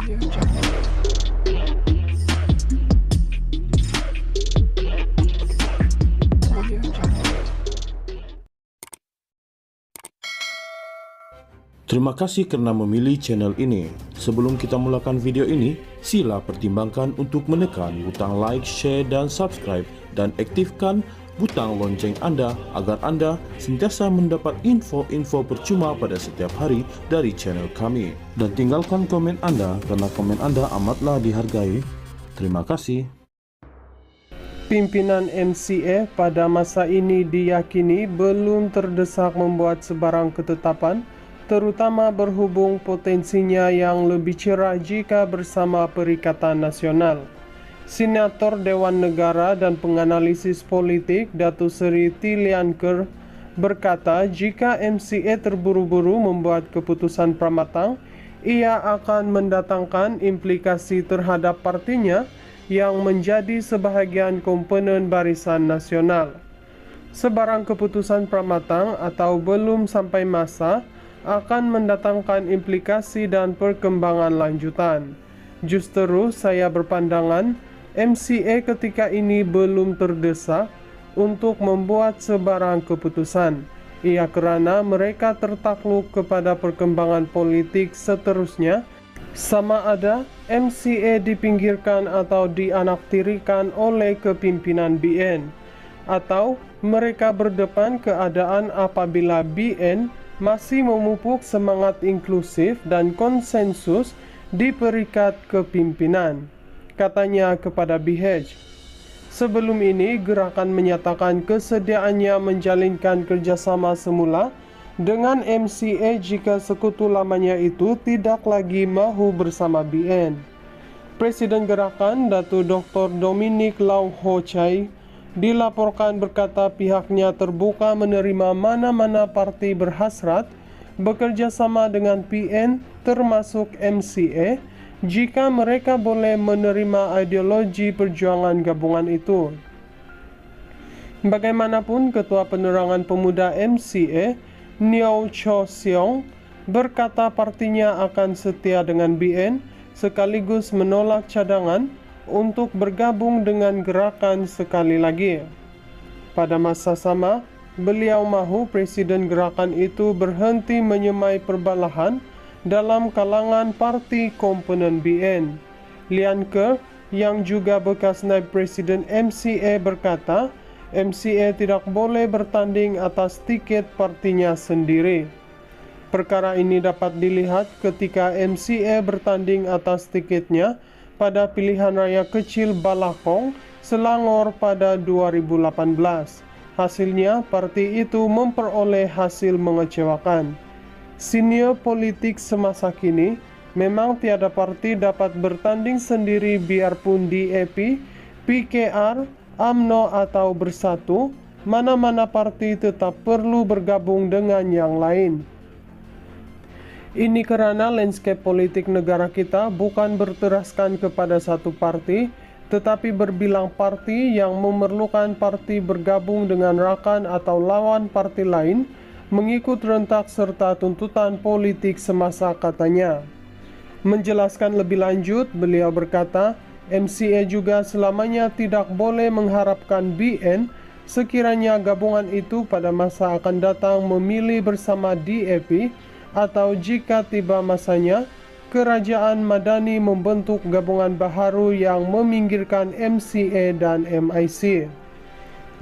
Terima kasih karena memilih channel ini. Sebelum kita mulakan video ini, sila pertimbangkan untuk menekan butang like, share, dan subscribe, dan aktifkan butang lonceng Anda agar Anda sentiasa mendapat info-info percuma pada setiap hari dari channel kami. Dan tinggalkan komen Anda karena komen Anda amatlah dihargai. Terima kasih. Pimpinan MCA pada masa ini diyakini belum terdesak membuat sebarang ketetapan, terutama berhubung potensinya yang lebih cerah jika bersama Perikatan Nasional. Senator Dewan Negara dan penganalisis politik Datuk Seri Tilian Ker berkata jika MCA terburu-buru membuat keputusan pramatang, ia akan mendatangkan implikasi terhadap partinya yang menjadi sebahagian komponen Barisan Nasional. Sebarang keputusan pramatang atau belum sampai masa akan mendatangkan implikasi dan perkembangan lanjutan. Justru saya berpandangan MCA ketika ini belum terdesak untuk membuat sebarang keputusan. Ia kerana mereka tertakluk kepada perkembangan politik seterusnya, sama ada MCA dipinggirkan atau dianaktirikan oleh kepimpinan BN, atau mereka berdepan keadaan apabila BN masih memupuk semangat inklusif dan konsensus di peringkat kepimpinan, katanya kepada BH. Sebelum ini, gerakan menyatakan kesediaannya menjalinkan kerjasama semula dengan MCA jika sekutu lamanya itu tidak lagi mahu bersama BN. Presiden gerakan, Datuk Dr. Dominic Lau Ho Chai, dilaporkan berkata pihaknya terbuka menerima mana-mana parti berhasrat bekerja sama dengan PN termasuk MCA jika mereka boleh menerima ideologi perjuangan gabungan itu. Bagaimanapun, Ketua Penerangan Pemuda MCA, Neo Cho Siong, berkata partinya akan setia dengan BN sekaligus menolak cadangan untuk bergabung dengan gerakan sekali lagi. Pada masa sama, beliau mahu presiden gerakan itu berhenti menyemai perbalahan dalam kalangan parti komponen BN. Lian Ke, yang juga bekas naib presiden MCA, berkata MCA tidak boleh bertanding atas tiket partinya sendiri. Perkara ini dapat dilihat ketika MCA bertanding atas tiketnya pada pilihan raya kecil Balakong, Selangor pada 2018. Hasilnya, parti itu memperoleh hasil mengecewakan. Senior politik semasa kini, memang tiada parti dapat bertanding sendiri biarpun DAP, PKR, UMNO atau Bersatu, mana-mana parti tetap perlu bergabung dengan yang lain. Ini kerana landscape politik negara kita bukan berteraskan kepada satu parti, tetapi berbilang parti yang memerlukan parti bergabung dengan rakan atau lawan parti lain mengikut rentak serta tuntutan politik semasa, katanya. Menjelaskan lebih lanjut, beliau berkata, MCA juga selamanya tidak boleh mengharapkan BN sekiranya gabungan itu pada masa akan datang memilih bersama DAP, atau jika tiba masanya, kerajaan Madani membentuk gabungan baharu yang meminggirkan MCA dan MIC.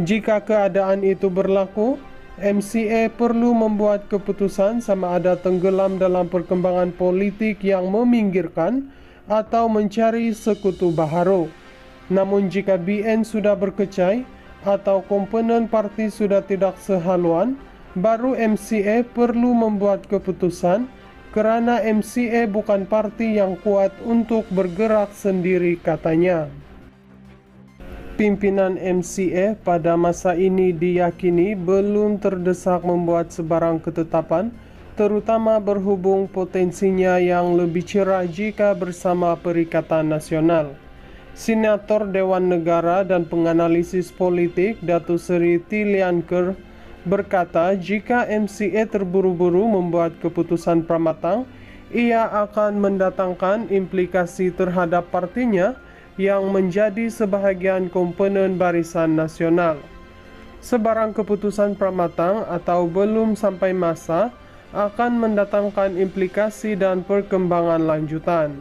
Jika keadaan itu berlaku, MCA perlu membuat keputusan sama ada tenggelam dalam perkembangan politik yang meminggirkan atau mencari sekutu baharu. Namun jika BN sudah berkecai atau komponen parti sudah tidak sehaluan, baru MCA perlu membuat keputusan kerana MCA bukan parti yang kuat untuk bergerak sendiri, katanya. Pimpinan MCA pada masa ini diyakini belum terdesak membuat sebarang ketetapan, terutama berhubung potensinya yang lebih cerah jika bersama Perikatan Nasional. Senator Dewan Negara dan penganalisis politik Datuk Seri Tilian Ker berkata jika MCA terburu-buru membuat keputusan pramatang, ia akan mendatangkan implikasi terhadap partinya yang menjadi sebahagian komponen Barisan Nasional. Sebarang keputusan pramatang atau belum sampai masa akan mendatangkan implikasi dan perkembangan lanjutan.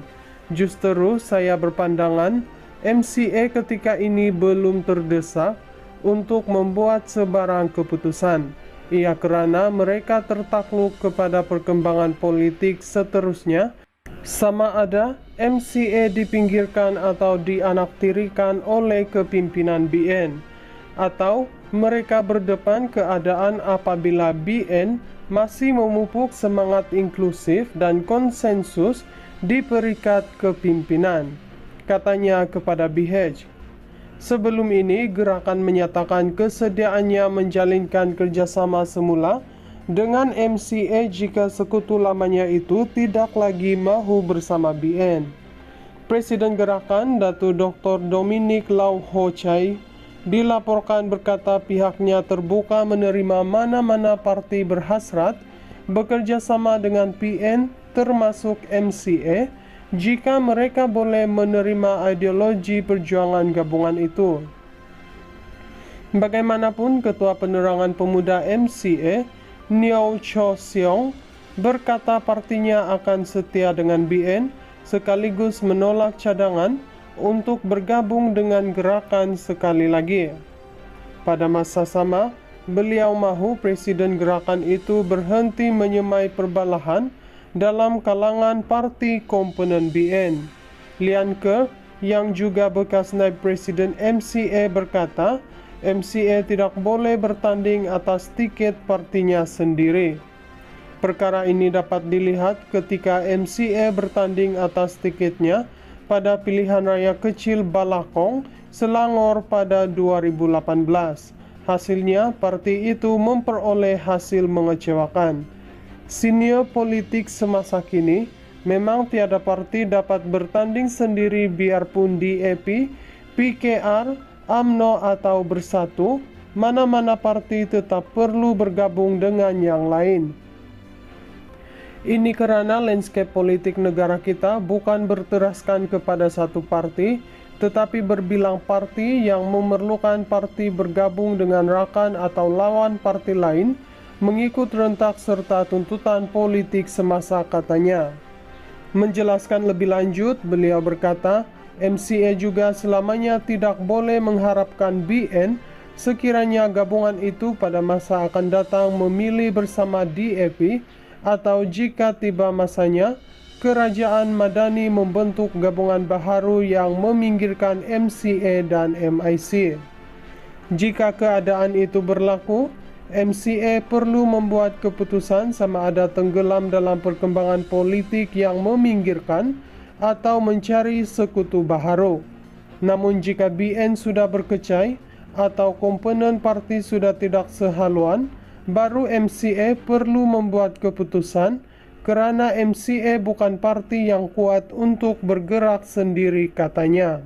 Justru saya berpandangan MCA ketika ini belum terdesak untuk membuat sebarang keputusan. Ia kerana mereka tertakluk kepada perkembangan politik seterusnya, sama ada MCA dipinggirkan atau dianaktirikan oleh kepimpinan BN, atau mereka berdepan keadaan apabila BN masih memupuk semangat inklusif dan konsensus di peringkat kepimpinan, katanya kepada BH. Sebelum ini, gerakan menyatakan kesediaannya menjalinkan kerjasama semula dengan MCA jika sekutu lamanya itu tidak lagi mahu bersama BN. Presiden gerakan, Dato Dr. Dominic Lau Ho Chai, dilaporkan berkata pihaknya terbuka menerima mana-mana parti berhasrat bekerja sama dengan PN termasuk MCA jika mereka boleh menerima ideologi perjuangan gabungan itu. Bagaimanapun, Ketua Penerangan Pemuda MCA, Niau Cho Seong, berkata partinya akan setia dengan BN sekaligus menolak cadangan untuk bergabung dengan gerakan sekali lagi. Pada masa sama, beliau mahu presiden gerakan itu berhenti menyemai perbalahan dalam kalangan parti komponen BN. Lian Ke, yang juga bekas naib presiden MCA, berkata MCA tidak boleh bertanding atas tiket partinya sendiri. Perkara ini dapat dilihat ketika MCA bertanding atas tiketnya pada pilihan raya kecil Balakong, Selangor pada 2018. Hasilnya, parti itu memperoleh hasil mengecewakan. Senior politik semasa kini, memang tiada parti dapat bertanding sendiri biarpun DAP, PKR, UMNO atau Bersatu, mana-mana parti tetap perlu bergabung dengan yang lain. Ini kerana landscape politik negara kita bukan berteraskan kepada satu parti, tetapi berbilang parti yang memerlukan parti bergabung dengan rakan atau lawan parti lain mengikut rentak serta tuntutan politik semasa, katanya. Menjelaskan lebih lanjut, beliau berkata, MCA juga selamanya tidak boleh mengharapkan BN sekiranya gabungan itu pada masa akan datang memilih bersama DAP atau jika tiba masanya, Kerajaan Madani membentuk gabungan baharu yang meminggirkan MCA dan MIC. Jika keadaan itu berlaku, MCA perlu membuat keputusan sama ada tenggelam dalam perkembangan politik yang meminggirkan atau mencari sekutu baharu. Namun jika BN sudah berkecai atau komponen parti sudah tidak sehaluan, baru MCA perlu membuat keputusan kerana MCA bukan parti yang kuat untuk bergerak sendiri, katanya.